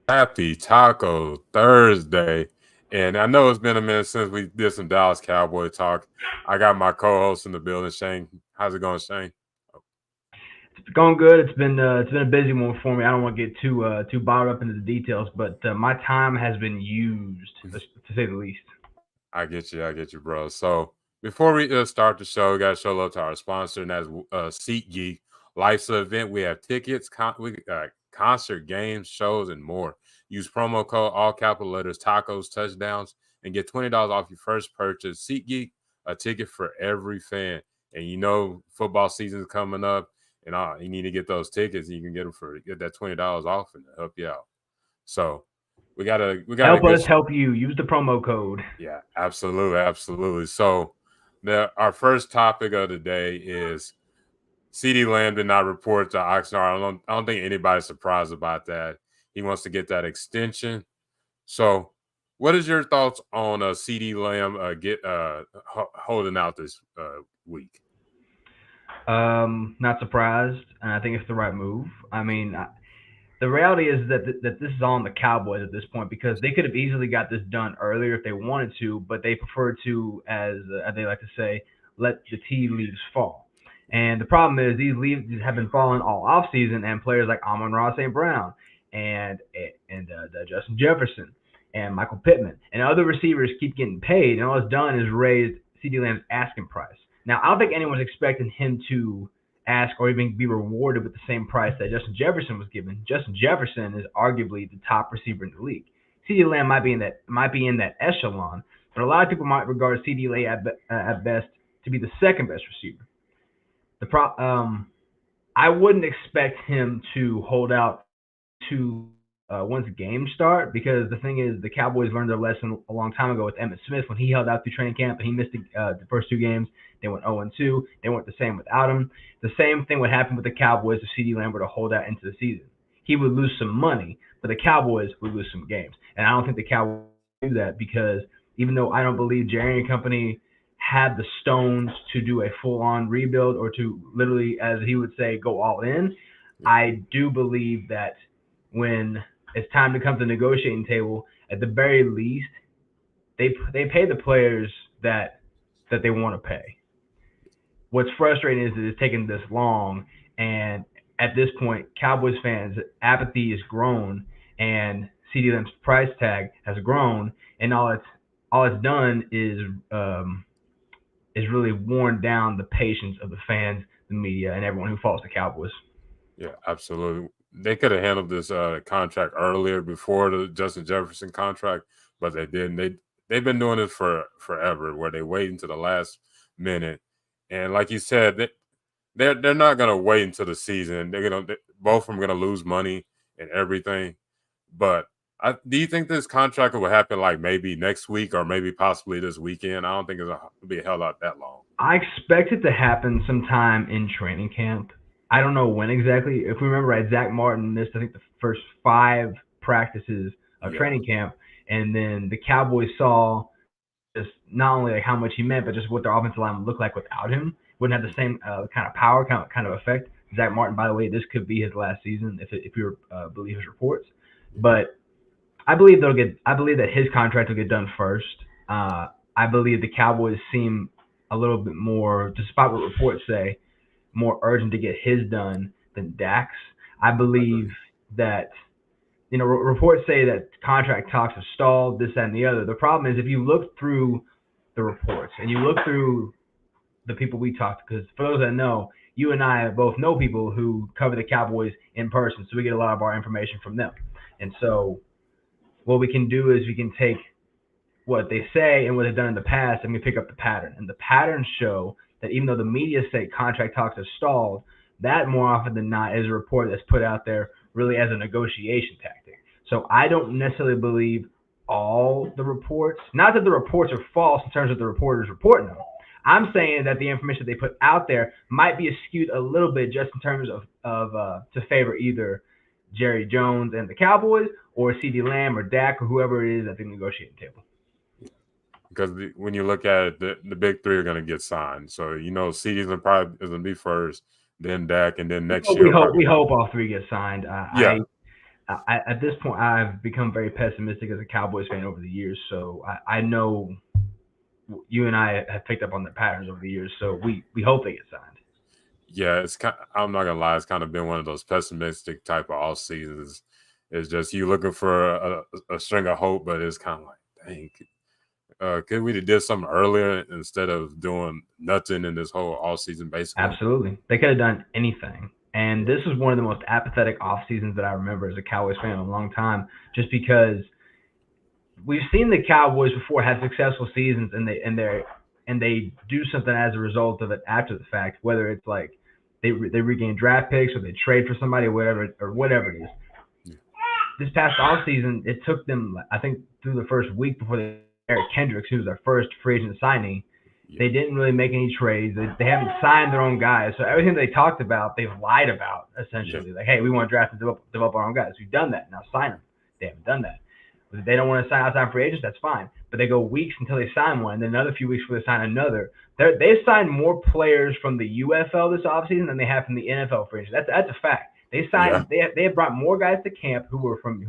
Happy Taco Thursday. And I know it's been a minute since we did some Dallas Cowboy talk. I got my co-host in the building, Shane. How's it going, Shane? It's going good. It's been a busy one for me. I don't want to get too bogged up into the details, but my time has been used, to say the least. I get you, bro. So before we start the show, we got to show love to our sponsor, and that's SeatGeek. Life's an event. We have tickets, concert, games, shows, and more. Use promo code all capital letters tacos touchdowns and get $20 off your first purchase. SeatGeek, a ticket for every fan. And you know football season's coming up, and you need to get those tickets. You can get that $20 off and help you out. So we got a Help good us help you. Use the promo code. yeah, absolutely. So, our first topic of the day is Ceedee Lamb did not report to Oxnard. I don't think anybody's surprised about that. He wants to get that extension. So, what is your thoughts on Ceedee Lamb holding out this week? Not surprised, and I think it's the right move. I mean, the reality is that this is on the Cowboys at this point because they could have easily got this done earlier if they wanted to, but they prefer to, as they like to say, let the tea leaves fall. And the problem is these leaves have been falling all off season, and players like Amon-Ra St. Brown and Justin Jefferson and Michael Pittman and other receivers keep getting paid, and all it's done is raised CeeDee Lamb's asking price. Now, I don't think anyone's expecting him to ask or even be rewarded with the same price that Justin Jefferson was given. Justin Jefferson is arguably the top receiver in the league. CeeDee Lamb might be in that echelon, but a lot of people might regard CeeDee Lamb at best to be the second best receiver. The pro I wouldn't expect him to hold out to once games start because the thing is the Cowboys learned their lesson a long time ago with Emmitt Smith when he held out through training camp and he missed the first two games. They went 0-2. They weren't the same without him. The same thing would happen with the Cowboys if CeeDee Lamb were to hold out into the season. He would lose some money, but the Cowboys would lose some games. And I don't think the Cowboys do that because even though I don't believe Jerry and company had the stones to do a full-on rebuild or to literally, as he would say, go all in, I do believe that when it's time to come to the negotiating table, at the very least, they pay the players that they want to pay. What's frustrating is that it's taken this long, and at this point, Cowboys fans' apathy has grown, and CeeDee Lamb's price tag has grown, and all it's done is really worn down the patience of the fans, the media, and everyone who follows the Cowboys. Yeah, absolutely. They could have handled this contract earlier before the Justin Jefferson contract, but they didn't. They've been doing this for forever, where they wait until the last minute, and like you said, they're not gonna wait until the season. Both of them gonna lose money and everything. But do you think this contract will happen like maybe next week or maybe possibly this weekend? I don't think it'll be held out that long. I expect it to happen sometime in training camp. I don't know when exactly. If we remember right, Zach Martin missed I think the first five practices of Yeah, training camp, and then the Cowboys saw just not only like how much he meant, but just what their offensive line would look like without him. Wouldn't have the same kind of power, kind of effect. Zach Martin, by the way, this could be his last season if you believe his reports. But I believe that his contract will get done first. I believe the Cowboys seem a little bit more, despite what reports say, more urgent to get his done than Dak's. I I agree. believe that reports say that contract talks have stalled, this, that, and the other. The problem is if you look through the reports and you look through the people we talked to, because for those that know, you and I both know people who cover the Cowboys in person, so we get a lot of our information from them. And so what we can do is we can take what they say and what they've done in the past and we pick up the pattern. And the patterns show that even though the media say contract talks have stalled, that more often than not is a report that's put out there really as a negotiation tactic. So I don't necessarily believe all the reports. Not that the reports are false in terms of the reporters reporting them. I'm saying that the information they put out there might be skewed a little bit just in terms of to favor either Jerry Jones and the Cowboys or CeeDee Lamb or Dak or whoever it is at the negotiating table. Because when you look at it, the big three are going to get signed. So CD's probably is going to be first, then Dak, and then next But we year hope probably. we hope all three get signed. Yeah, At this point, I've become very pessimistic as a Cowboys fan over the years. So I know you and I have picked up on the patterns over the years. So we hope they get signed. Yeah, I'm not gonna lie, it's kind of been one of those pessimistic type of off seasons. It's just you looking for a string of hope, but it's kind of like, dang, could we have did something earlier instead of doing nothing in this whole off season, basically? Absolutely, they could have done anything. And this was one of the most apathetic off seasons that I remember as a Cowboys fan in a long time, just because we've seen the Cowboys before have successful seasons, and they do something as a result of it after the fact, whether it's like they regain draft picks or they trade for somebody or whatever it is. Yeah. This past off season, it took them, I think, through the first week before they Eric Kendricks, who was their first free agent signing. Yeah. They didn't really make any trades. They haven't signed their own guys. So everything they talked about, they've lied about, essentially. Yeah. Like, hey, we want to draft and develop our own guys. We've done that. Now sign them. They haven't done that. If they don't want to sign outside free agents, that's fine. But they go weeks until they sign one, and then another few weeks before they sign another. They've signed more players from the UFL this offseason than they have from the NFL free agents. That's a fact. They signed. Yeah. They have brought more guys to camp who were from the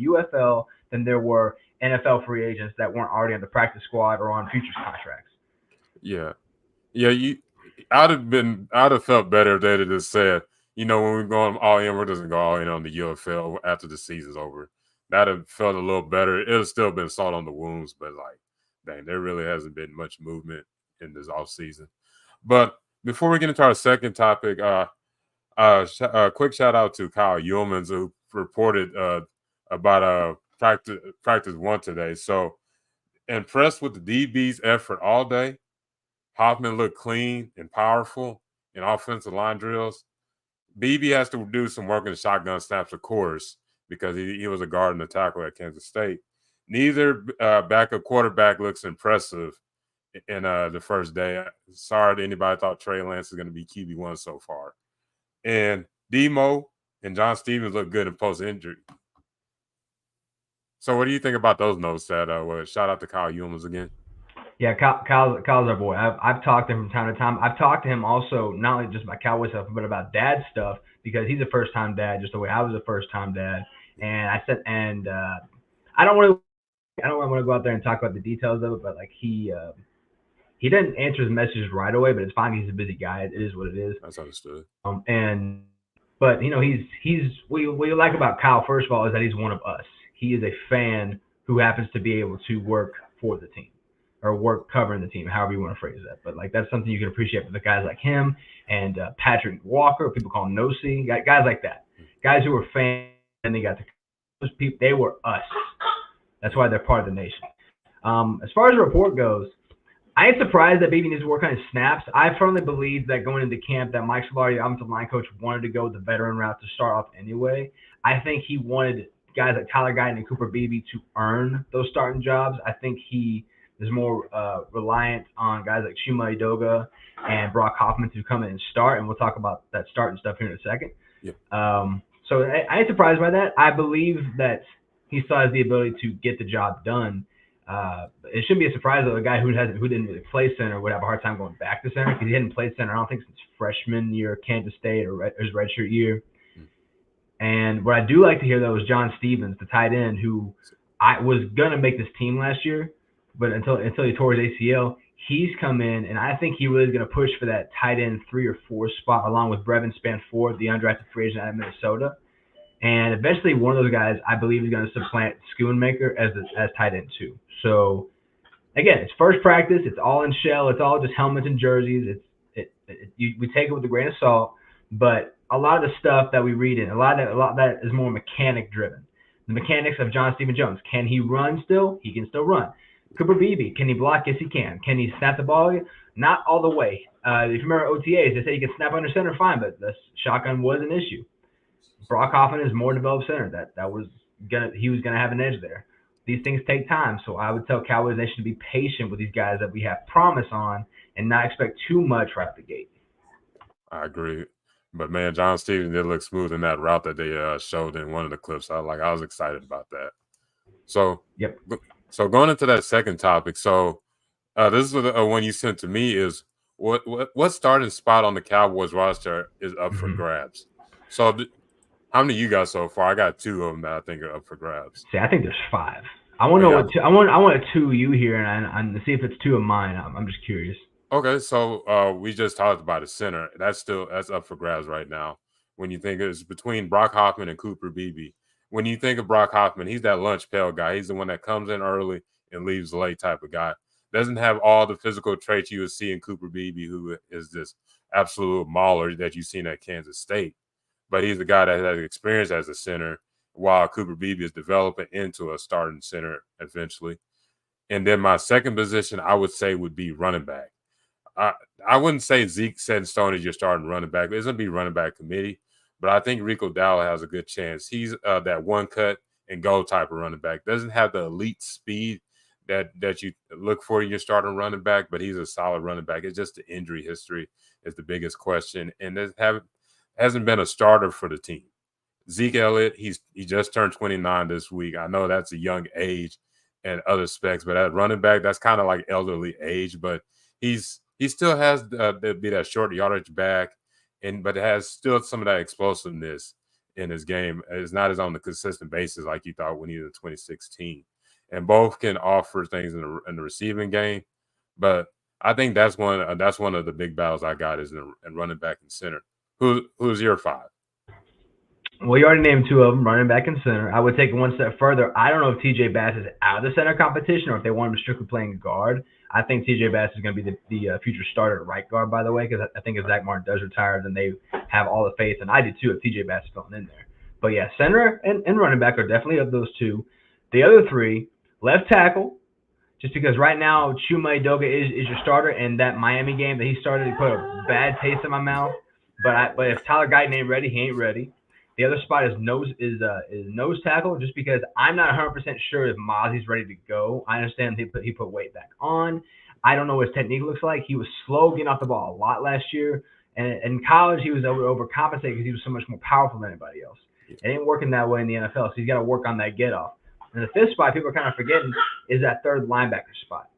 UFL than there were NFL free agents that weren't already on the practice squad or on futures contracts. Yeah. I'd have felt better if they'd have just said, when we're going all in, we're just gonna go all in on the UFL after the season's over. That'd have felt a little better. It'd have still been salt on the wounds, but like, dang, there really hasn't been much movement in this off season. But before we get into our second topic, quick shout out to Kyle Yeomans, who reported about practice one today. So impressed with the DB's effort all day. Hoffman looked clean and powerful in offensive line drills. BB has to do some work in the shotgun snaps, of course, because he was a guard and a tackle at Kansas State. Neither backup quarterback looks impressive in the first day. Sorry to anybody thought Trey Lance is going to be QB1 so far. And Demo and John Stevens look good in post-injury. So what do you think about those notes that shout out to Kyle Yeomans again? Yeah, Kyle's our boy. I've talked to him from time to time. I've talked to him also not only just about Cowboy stuff, but about dad stuff because he's a first time dad, just the way I was a first time dad. And I said, I don't want to go out there and talk about the details of it, but like he didn't answer his messages right away, but it's fine. He's a busy guy. It is what it is. That's understood. But he's what we like about Kyle first of all is that he's one of us. He is a fan who happens to be able to work for the team. Or work covering the team, however you want to phrase that. But like that's something you can appreciate with the guys like him and Patrick Walker, people call him Nosy, guys like that, guys who were fans and they got those people. They were us. That's why they're part of the nation. As far as the report goes, I ain't surprised that BB needs to work on his snaps. I firmly believe that going into camp, that Mike Solari, the offensive line coach, wanted to go the veteran route to start off anyway. I think he wanted guys like Tyler Guyton and Cooper Beebe to earn those starting jobs. I think he is more reliant on guys like Shuma Idoga and Brock Hoffman to come in and start, and we'll talk about that starting stuff here in a second. Yeah. So I ain't surprised by that. I believe that he still has the ability to get the job done. It shouldn't be a surprise that a guy who didn't really play center would have a hard time going back to center because he hadn't played center, I don't think, since freshman year at Kansas State or his redshirt year. And what I do like to hear, though, is John Stevens, the tight end, who I was going to make this team last year, but until he tore his ACL, he's come in, and I think he really is going to push for that tight end 3 or 4 spot, along with Brevin Spanford, the undrafted free agent out of Minnesota. And eventually, one of those guys, I believe, is going to supplant Schoonmaker as tight end 2. So, again, it's first practice. It's all in shell. It's all just helmets and jerseys. We take it with a grain of salt, but a lot of the stuff that we read in, a lot of that is more mechanic driven. The mechanics of John Stephen Jones. Can he run still? He can still run. Cooper Beebe, can he block? Yes, he can. Can he snap the ball? Not all the way. If you remember OTAs, they said he can snap under center fine, but the shotgun was an issue. Brock Hoffman is more developed center. He was gonna have an edge there. These things take time, so I would tell Cowboys Nation to be patient with these guys that we have promise on and not expect too much right out the gate. I agree. But man, John Stevens did look smooth in that route that they showed in one of the clips. I was excited about that. So yep. So going into that second topic, so this is the one you sent to me is what starting spot on the Cowboys roster is up for grabs. So How many you got so far? I got two of them that I think are up for grabs. See, I think there's five. I want Oh, to you know got what two, I want a two you here, and see if it's two of mine. I'm just curious. okay. So we just talked about a center. That's up for grabs right now. When you think it's between Brock Hoffman and Cooper Beebe. When you think of Brock Hoffman, he's that lunch pail guy. He's the one that comes in early and leaves late type of guy. Doesn't have all the physical traits you would see in Cooper Beebe, who is this absolute mauler that you've seen at Kansas State. But he's the guy that has experience as a center, while Cooper Beebe is developing into a starting center eventually. And then my second position, I would say, would be running back. I, I wouldn't say Zeke set in stone is your starting running back. It's going to be running back committee, but I think Rico Dowdle has a good chance. He's that one cut and go type of running back. Doesn't have the elite speed that you look for in your starting running back, but he's a solid running back. It's just the injury history is the biggest question, and hasn't been a starter for the team. Zeke Elliott, he just turned 29 this week. I know that's a young age and other specs, but at running back, that's kind of like elderly age. But he still has be that short yardage back, but it has still some of that explosiveness in his game. It's not as on the consistent basis like you thought when he was in 2016. And both can offer things in the receiving game, but I think that's one of the big battles I got is in running back and center. Who's your five? Well, you already named two of them, running back and center. I would take it one step further. I don't know if TJ Bass is out of the center competition or if they want him strictly playing guard. I think TJ Bass is going to be the future starter at right guard, by the way, because I think if Zach Martin does retire, then they have all the faith, and I do too if TJ Bass is filling in there. But yeah, center and running back are definitely of those two. The other three, left tackle, just because right now Chuma Edoga is your starter, and that Miami game that he started, he put a bad taste in my mouth. But if Tyler Guyton ain't ready, he ain't ready. The other spot is nose tackle, just because I'm not 100% sure if Mozzie's ready to go. I understand he put weight back on. I don't know what his technique looks like. He was slow getting off the ball a lot last year, and in college he was overcompensated because he was so much more powerful than anybody else. It ain't working that way in the NFL, so he's got to work on that get off. And the fifth spot people are kind of forgetting is that third linebacker spot.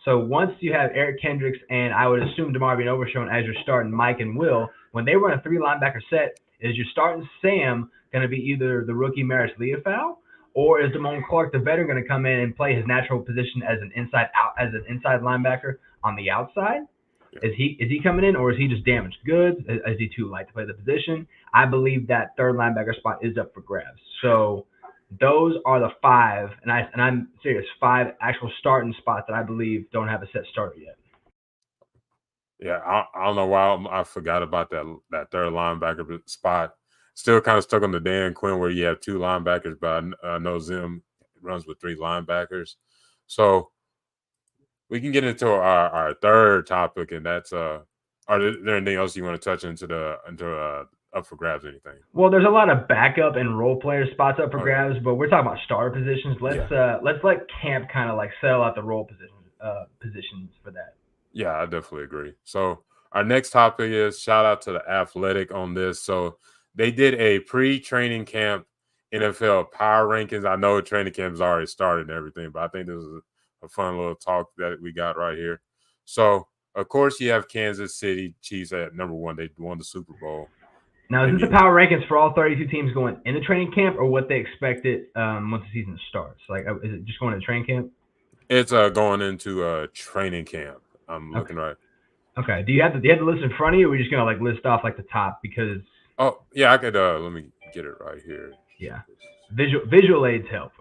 So once you have Eric Kendricks and I would assume DeMarvion Overshown as your starting Mike and Will, when they run a three linebacker set, is your starting Sam going to be either the rookie Maris Leofau, or is Damone Clark, the veteran, going to come in and play his natural position as an inside linebacker on the outside? Is he coming in, or is he just damaged goods? Is he too light to play the position? I believe that third linebacker spot is up for grabs. So those are the five, and I'm serious, five actual starting spots that I believe don't have a set starter yet. Yeah, I don't know why I forgot about that third linebacker spot. Still kind of stuck on the Dan Quinn where you have two linebackers, but I know Zim runs with three linebackers. So we can get into our third topic, and that's are there anything else you want to touch into up for grabs or anything? Well, there's a lot of backup and role player spots up for grabs, but we're talking about starter positions. Let's let Camp kind of like sell out the role positions for that. Yeah, I definitely agree. So our next topic is shout out to the Athletic on this. So they did a pre-training camp NFL power rankings. I know training camp has already started and everything, but I think this is a fun little talk that we got right here. So of course you have Kansas City Chiefs at number one. They won the Super Bowl. Now, is this the power rankings for all 32 teams going into training camp, or what they expected once the season starts? Like, is it just going to training camp? It's going into training camp. I'm looking right. Okay. Do you have the list in front of you, or are we just gonna like list off like the top? Because yeah, I could let me get it right here. Yeah, visual aids help.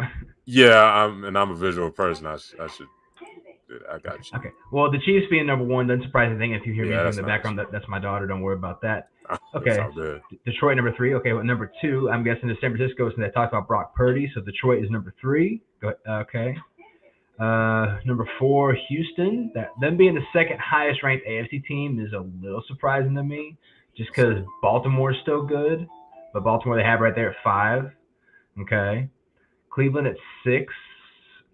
Yeah, I'm a visual person. I should. I got you. Okay. Well, the Chiefs being number one doesn't surprise anything. If you hear music in the nice. background, that's my daughter. Don't worry about that. Okay. That's all good. Detroit number three. Okay, well, number two, I'm guessing is San Francisco, since they talked about Brock Purdy. So Detroit is number three. Okay. Number four, Houston. Them being the second highest ranked AFC team is a little surprising to me, just because Baltimore is still good, but Baltimore they have right there at 5. Okay. Cleveland at 6.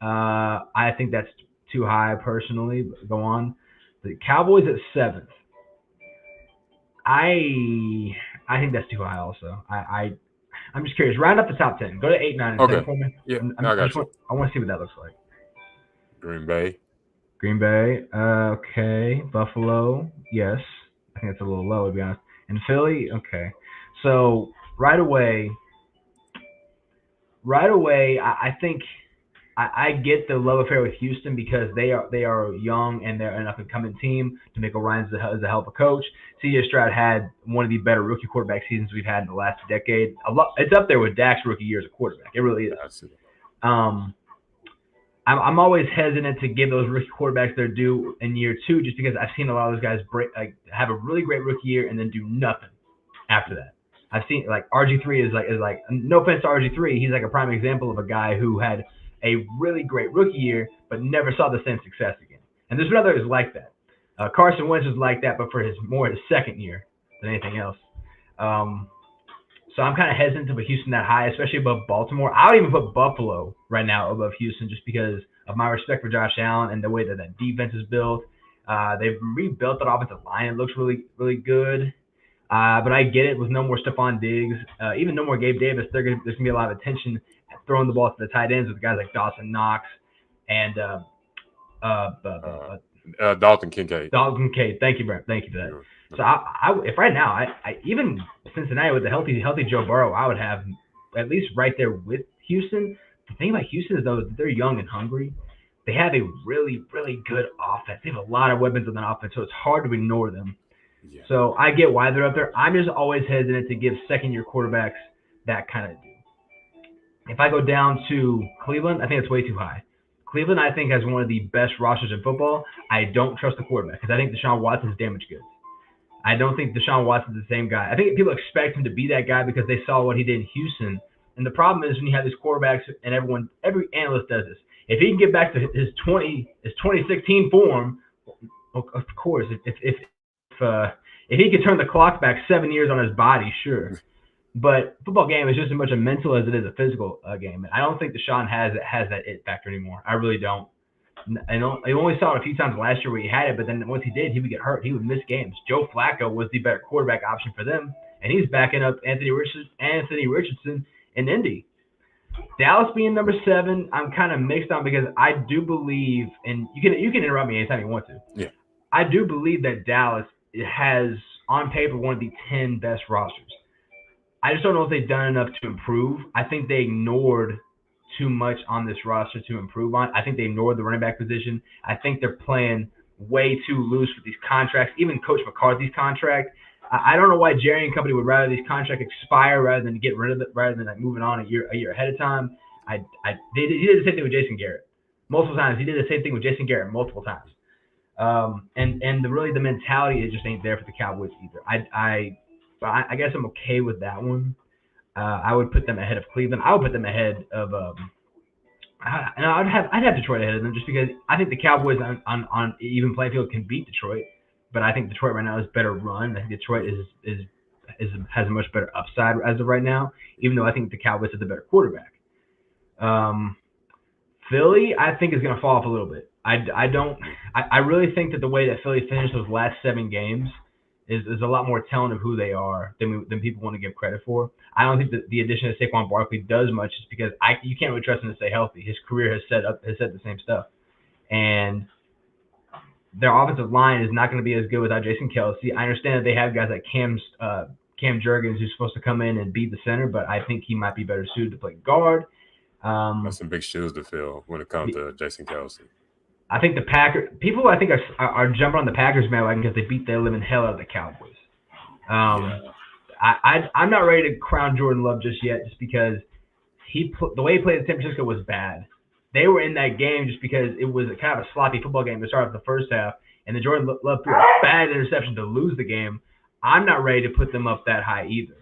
I think that's too high personally. But go on. The Cowboys at 7th. I think that's too high also. I'm just curious. Round up the top 10. Go to 8, 9, and 10 for me. Yeah, I got you. I want to see what that looks like. Green Bay. Okay. Buffalo. Yes. I think it's a little low, to be honest. And Philly. Okay. So right away, right away, I think I get the love affair with Houston because they are young and they're an up and coming team. DeMeco Ryans is a hell of a coach. C.J. Stroud had one of the better rookie quarterback seasons we've had in the last decade. It's up there with Dak's rookie year as a quarterback. It really is. That's it. Um, I'm always hesitant to give those rookie quarterbacks their due in year two, just because I've seen a lot of those guys have a really great rookie year and then do nothing after that. I've seen like RG3 is like no offense to RG3, he's like a prime example of a guy who had a really great rookie year but never saw the same success again. And there's others like that. Carson Wentz is like that, but for his second year than anything else. So I'm kind of hesitant to put Houston that high, especially above Baltimore. I would even put Buffalo right now above Houston just because of my respect for Josh Allen and the way that defense is built. They've rebuilt that offensive line. It looks really, really good. But I get it with no more Stephon Diggs, even no more Gabe Davis. There's going to be a lot of attention at throwing the ball to the tight ends with guys like Dawson Knox and Dalton Kincaid. Dalton Kincaid. Thank you, Brent. Thank you for that. Yeah. So if right now, I even Cincinnati with the healthy Joe Burrow, I would have at least right there with Houston. The thing about Houston is though they're young and hungry. They have a really, really good offense. They have a lot of weapons on that offense, so it's hard to ignore them. Yeah. So I get why they're up there. I'm just always hesitant to give second-year quarterbacks that kind of due. If I go down to Cleveland, I think it's way too high. Cleveland, I think, has one of the best rosters in football. I don't trust the quarterback because I think Deshaun Watson is damaged goods. I don't think Deshaun Watson is the same guy. I think people expect him to be that guy because they saw what he did in Houston. And the problem is when you have these quarterbacks, and every analyst does this. If he can get back to his 2016 form, of course, if he could turn the clock back 7 years on his body, sure. But football game is just as much a mental as it is a physical game. And I don't think Deshaun has that it factor anymore. I really don't. I only saw it a few times last year where he had it, but then once he did, he would get hurt. He would miss games. Joe Flacco was the better quarterback option for them, and he's backing up Anthony Richardson in Indy. Dallas being number 7, I'm kind of mixed on because I do believe, and you can interrupt me anytime you want to. Yeah. I do believe that Dallas has, on paper, one of the 10 best rosters. I just don't know if they've done enough to improve. I think they ignored too much on this roster to improve on. I think they ignored the running back position. I think they're playing way too loose with these contracts, even Coach McCarthy's contract. I don't know why Jerry and company would rather these contracts expire rather than get rid of it, rather than like moving on a year ahead of time. He did the same thing with Jason Garrett multiple times. He did the same thing with Jason Garrett multiple times. And the mentality it just ain't there for the Cowboys either. I guess I'm okay with that one. I would put them ahead of Cleveland. I would put them ahead of I'd have Detroit ahead of them just because I think the Cowboys on even playing field can beat Detroit, but I think Detroit right now is better run. I think Detroit has a much better upside as of right now, even though I think the Cowboys have the better quarterback. Philly, I think, is going to fall off a little bit. I really think that the way that Philly finished those last 7 games is a lot more telling of who they are than people want to give credit for. I don't think that the addition of Saquon Barkley does much just because you can't really trust him to stay healthy. His career has said the same stuff. And their offensive line is not going to be as good without Jason Kelce. I understand that they have guys like Cam Jurgens who's supposed to come in and be the center, but I think he might be better suited to play guard. That's some big shoes to fill when it comes to Jason Kelce. I think the Packers – people I think are jumping on the Packers bandwagon because they beat the living hell out of the Cowboys. I'm not ready to crown Jordan Love just yet just because the way he played at San Francisco was bad. They were in that game just because it was kind of a sloppy football game to start off the first half, and then Jordan Love threw a bad interception to lose the game. I'm not ready to put them up that high either.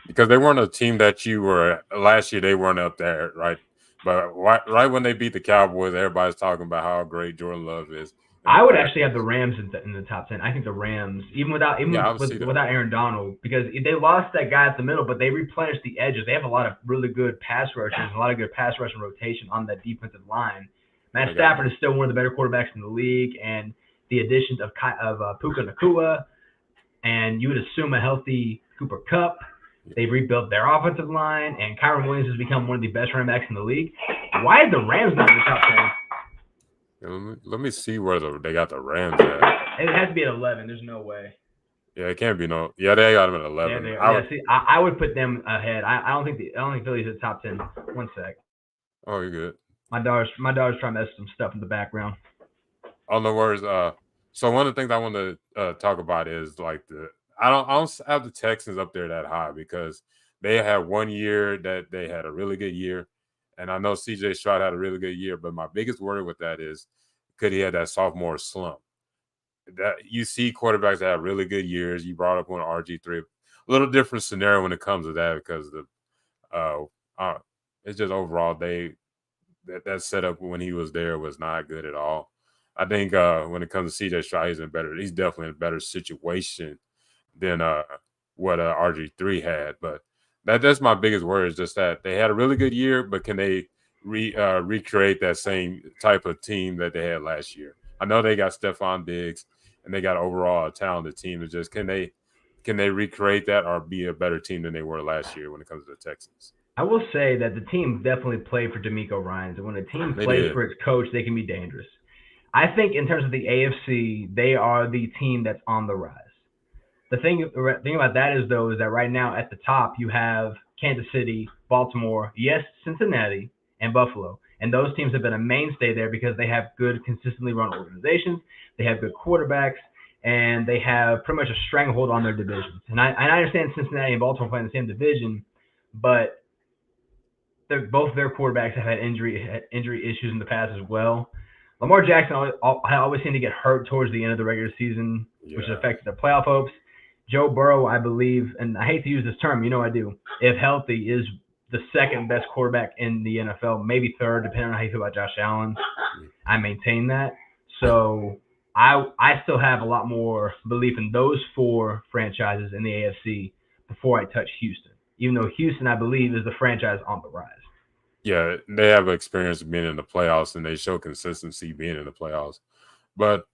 Because they weren't a team that you were – last year they weren't up there, right? But right when they beat the Cowboys, everybody's talking about how great Jordan Love is. I would actually have the Rams in the top 10. I think the Rams, without Aaron Donald, because they lost that guy at the middle, but they replenished the edges. They have a lot of really good pass rushers, a lot of good pass rush and rotation on that defensive line. Matt Stafford is still one of the better quarterbacks in the league, and the additions of Puka Nacua, and you would assume a healthy Cooper Kupp. They've rebuilt their offensive line, and Kyron Williams has become one of the best running backs in the league. Why are the Rams not in the top 10? Let me see where they got the Rams at. It has to be at 11. There's no way. Yeah, it can't be no. Yeah, they got him at 11. They I would. yeah. See, I would put them ahead. I don't think Philly's at top 10. One sec. Oh, you're good. My daughter's trying to mess some stuff in the background. Oh, no worries. So one of the things I want to talk about is like I don't have the Texans up there that high because they had 1 year that they had a really good year, and I know CJ Stroud had a really good year, but my biggest worry with that is could he have that sophomore slump? That you see quarterbacks that have really good years. You brought up one RG3, a little different scenario when it comes to that because the uh, uh it's just overall that setup when he was there was not good at all. I think when it comes to CJ Stroud, he's definitely in a better situation than what RG3 had. But that's my biggest worry is just that they had a really good year, but can they recreate that same type of team that they had last year? I know they got Stephon Diggs and they got overall a talented team. It's just can they recreate that or be a better team than they were last year when it comes to the Texans? I will say that the team definitely played for D'Amico Ryans, and when a team They plays did. for its coach, they can be dangerous. I think in terms of the AFC, they are the team that's on the rise. The thing about that is though is that right now at the top you have Kansas City, Baltimore, yes, Cincinnati, and Buffalo, and those teams have been a mainstay there because they have good, consistently run organizations. They have good quarterbacks, and they have pretty much a stranglehold on their divisions. And I understand Cincinnati and Baltimore play in the same division, but both their quarterbacks have had injury issues in the past as well. Lamar Jackson always seemed to get hurt towards the end of the regular season, which Yeah. affected their playoff hopes. Joe Burrow, I believe, and I hate to use this term, I do, if healthy, is the second best quarterback in the NFL, maybe third, depending on how you feel about Josh Allen. I maintain that. So I still have a lot more belief in those four franchises in the AFC before I touch Houston. Even though Houston, I believe, is the franchise on the rise. Yeah, they have experience being in the playoffs and they show consistency being in the playoffs. But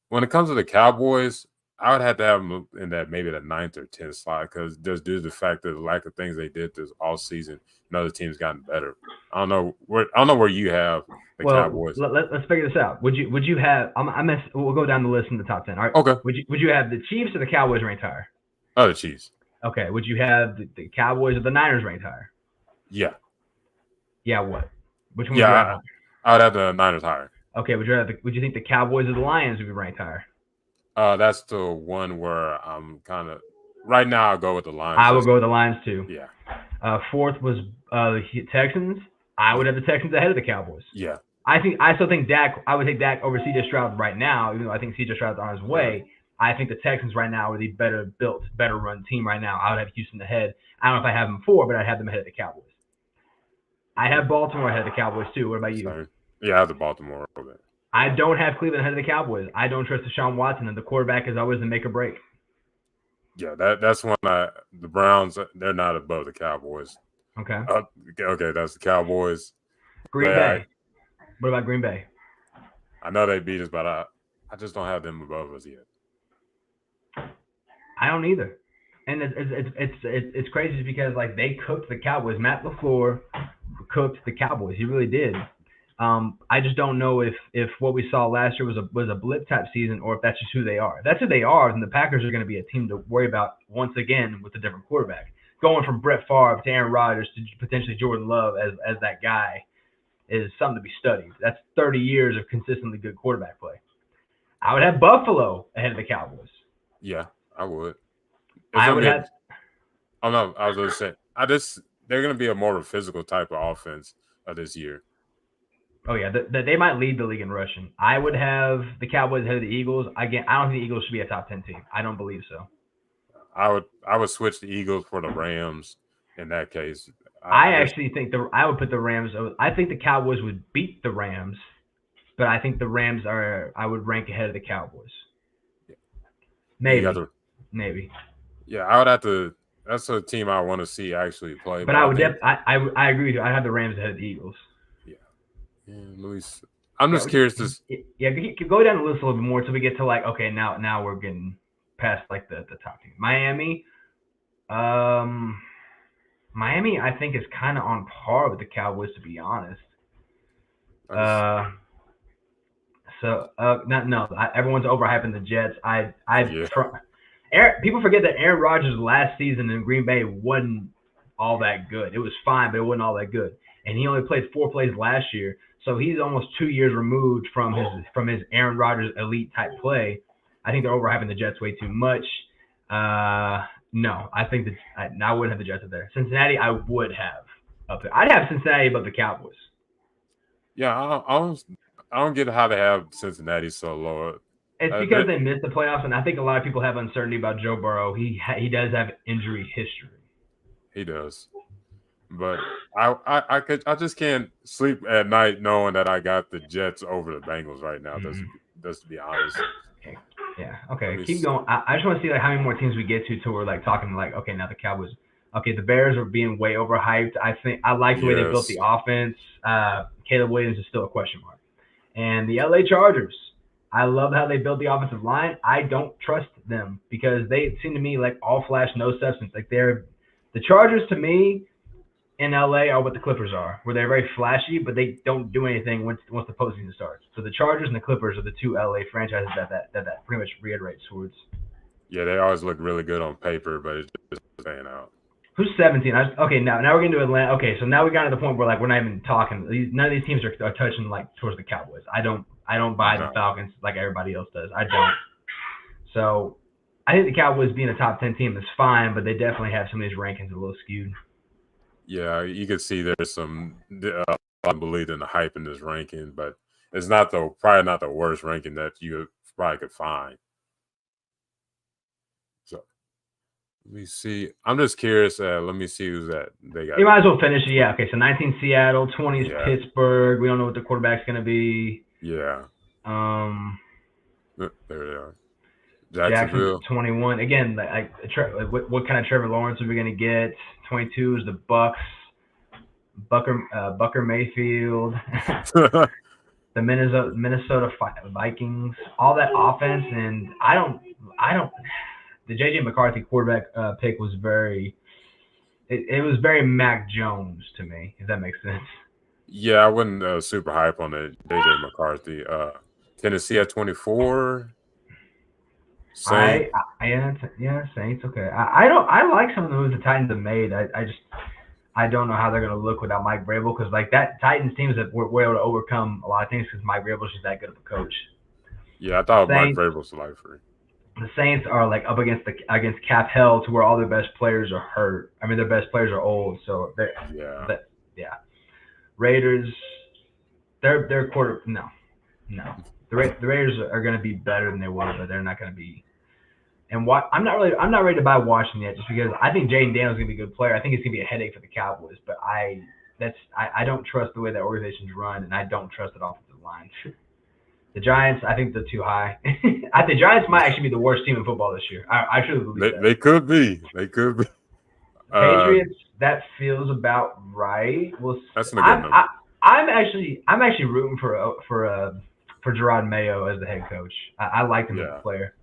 when it comes to the Cowboys, I would have to have them in that maybe the ninth or 10th slot because just due to the fact that the lack of things they did this all season, and other teams gotten better. I don't know where you have the Well, Cowboys. let's figure this out. Would you have? We'll go down the list in the top 10. All right. Okay. Would you have the Chiefs or the Cowboys ranked higher? Oh, the Chiefs. Okay. Would you have the Cowboys or the Niners ranked higher? Yeah. Yeah. What? Which one would Yeah, you have higher? I would have the Niners higher. Okay. Would you think the Cowboys or the Lions would be ranked higher? That's the one where I'm kind of right now. I'll go with the Lions. I would go with the Lions too. Yeah. Fourth was the Texans. I would have the Texans ahead of the Cowboys. Yeah. I still think Dak. I would take Dak over CJ Stroud right now, even though I think CJ Stroud's on his way. I think the Texans right now are the better built, better run team right now. I would have Houston ahead. I don't know if I have them 4, but I'd have them ahead of the Cowboys. I have Baltimore ahead of the Cowboys too. What about you? Sorry. Yeah, I have the Baltimore over there. I don't have Cleveland ahead of the Cowboys. I don't trust Deshaun Watson, and the quarterback is always the make or break. Yeah, that's one. The Browns, they're not above the Cowboys. Okay. Okay, that's the Cowboys. Green Bay. What about Green Bay? I know they beat us, but I just don't have them above us yet. I don't either. And it's crazy because like they cooked the Cowboys. Matt LaFleur cooked the Cowboys. He really did. I just don't know if what we saw last year was a blip type season or if that's just who they are. If that's who they are, then the Packers are going to be a team to worry about once again with a different quarterback. Going from Brett Favre to Aaron Rodgers to potentially Jordan Love as that guy is something to be studied. That's 30 years of consistently good quarterback play. I would have Buffalo ahead of the Cowboys. Yeah, I would. I would have. Oh no, I was going to say they're going to be a more of a physical type of offense this year. Oh yeah, they might lead the league in rushing. I would have the Cowboys ahead of the Eagles. Again, I don't think the Eagles should be a top 10 team. I don't believe so. I would switch the Eagles for the Rams in that case. I actually think I would put the Rams. I think the Cowboys would beat the Rams, but I think the Rams I would rank ahead of the Cowboys. Maybe. Maybe. Yeah, I would have to. That's a team I want to see actually play. But I would I agree with you. I have the Rams ahead of the Eagles. I'm just curious to. Yeah, go down the list a little bit more until we get to like okay now we're getting past like the top team. Miami. Miami, I think, is kind of on par with the Cowboys, to be honest. Everyone's overhyping the Jets. People forget that Aaron Rodgers' last season in Green Bay wasn't all that good. It was fine, but it wasn't all that good. And he only played 4 plays last year, so he's almost 2 years removed from his Aaron Rodgers elite type play. I think they're overhyping the Jets way too much. No, I think that I wouldn't have the Jets up there. Cincinnati, I would have up there. I'd have Cincinnati above the Cowboys. Yeah, I don't get how they have Cincinnati so low. It's because they missed the playoffs, and I think a lot of people have uncertainty about Joe Burrow. He does have injury history. He does, but I just can't sleep at night knowing that I got the Jets over the Bengals right now. Just to be honest. Okay. Yeah. Okay. Keep going. I just want to see like how many more teams we get to till we're like talking like okay now the Cowboys. Okay, the Bears are being way overhyped. I like the way they built the offense. Caleb Williams is still a question mark, and the LA Chargers. I love how they built the offensive line. I don't trust them because they seem to me like all flash, no substance. Like the Chargers to me in LA are what the Clippers are, where they're very flashy, but they don't do anything once the postseason starts. So the Chargers and the Clippers are the two LA franchises that pretty much reiterates towards. Yeah, they always look really good on paper, but it's just paying out. Who's 17? Okay, now we're getting to Atlanta. Okay, so now we got to the point where like we're not even talking. None of these teams are touching like towards the Cowboys. I don't buy the Falcons like everybody else does. I don't. So I think the Cowboys being a top 10 team is fine, but they definitely have some of these rankings a little skewed. Yeah, you can see there's some unbelief in the hype in this ranking, but it's probably not the worst ranking that you probably could find. So let me see. I'm just curious. Let me see who's that. They got. You might as well finish it. Yeah. Okay. So 19 Seattle, 20 is Pittsburgh. We don't know what the quarterback's going to be. Yeah. There they are. Jacksonville 21. Again, what kind of Trevor Lawrence are we going to get? 22 is the Bucks. Bucker Mayfield. The Minnesota Vikings. All that offense, and I don't. The JJ McCarthy quarterback pick was very. It was very Mac Jones to me, if that makes sense. Yeah, I wasn't super hype on the JJ McCarthy. Tennessee at 24. Saints. Saints. Okay. I like some of the moves the Titans have made. I don't know how they're going to look without Mike Vrabel because like that Titans teams that were able to overcome a lot of things because Mike Vrabel's just that good of a coach. Yeah, I thought Mike Vrabel's life free. The Saints are like up against cap hell to where all their best players are hurt. I mean, their best players are old, so yeah. Raiders, their quarter no. The Raiders are going to be better than they were, but they're not going to be. And I'm not ready to buy Washington yet, just because I think Jaden Daniels is going to be a good player. I think it's going to be a headache for the Cowboys, but I don't trust the way that organization's run, and I don't trust that offensive line. The Giants, I think they're too high. The Giants might actually be the worst team in football this year. I truly believe that. They could be. Patriots, that feels about right. That's a good number. I'm actually rooting for Gerard Mayo as the head coach. I like him as a player.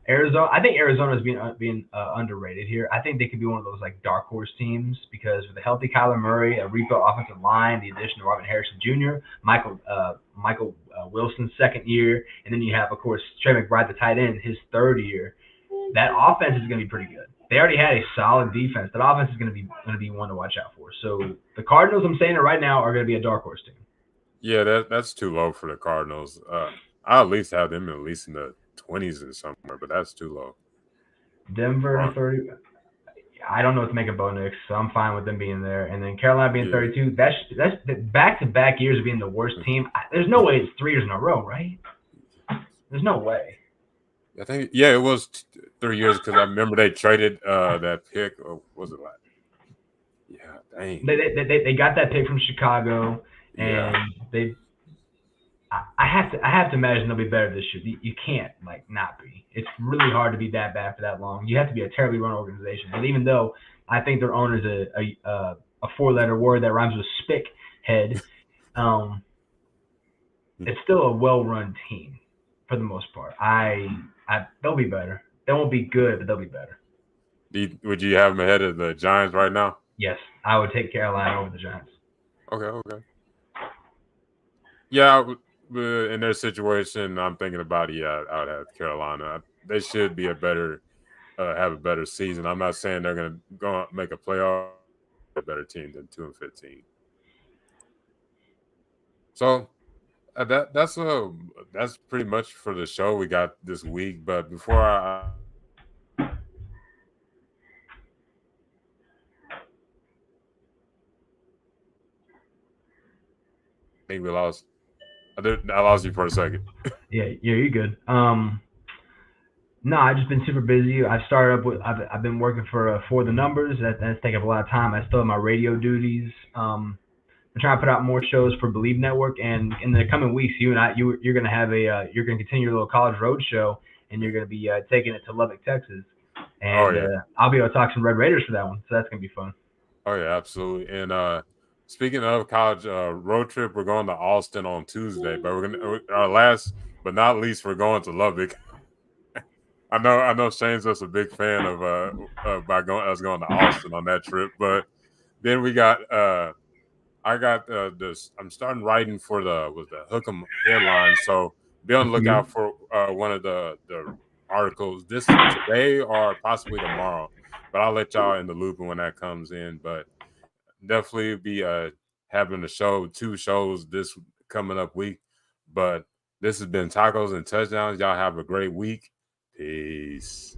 Arizona, I think Arizona is being underrated here. I think they could be one of those like dark horse teams because with a healthy Kyler Murray, a rebuilt offensive line, the addition of Robin Harrison Jr., Michael Wilson's second year, and then you have of course Trey McBride, the tight end, his third year. That offense is going to be pretty good. They already had a solid defense. That offense is going to be one to watch out for. So the Cardinals, I'm saying it right now, are going to be a dark horse team. Yeah, that's too low for the Cardinals. I'll at least have them in the 20s or somewhere, but that's too low. Denver 30. I don't know what to make of Bo Nix, so I'm fine with them being there. And then Carolina being 32. That's back-to-back years of being the worst team. There's no way it's 3 years in a row, right? There's no way. I think it was 3 years because I remember they traded that pick. Or was it like? Yeah, dang. They got that pick from Chicago, and they. I have to imagine they'll be better this year. You can't not be. It's really hard to be that bad for that long. You have to be a terribly run organization. And even though I think their owner is a 4-letter word that rhymes with spick head, it's still a well-run team for the most part. They'll be better. They won't be good, but they'll be better. Would you have them ahead of the Giants right now? Yes, I would take Carolina over the Giants. Okay. Yeah. In their situation, I'm thinking about I would have Carolina. They should be a better have a better season. I'm not saying they're going to go make a playoff, a better team than 2-15. So that's pretty much for the show we got this week. But before I think we lost, I lost you for a second. Yeah, you're good. No, I've just been super busy. I started up with I've been working for the numbers. That's taking up a lot of time. I still have my radio duties. I'm trying to put out more shows for Believe Network, and in the coming weeks, you're gonna have you're gonna continue your little college road show, and you're gonna be taking it to Lubbock, Texas, Oh and yeah, I'll be able to talk some Red Raiders for that one. So that's gonna be fun. oh yeah, absolutely. And speaking of college road trip, we're going to Austin on Tuesday. But we're gonna our last but not least, we're going to Lubbock. I know Shane's just a big fan of by going us going to Austin on that trip. But then we got I got this. I'm starting writing for the Hook'em headline, so be on Good the for you. lookout for one of the articles this today or possibly tomorrow. But I'll let y'all in the loop when that comes in. But definitely be having a show, 2 shows this coming up week. But this has been Tacos and Touchdowns. Y'all have a great week. Peace.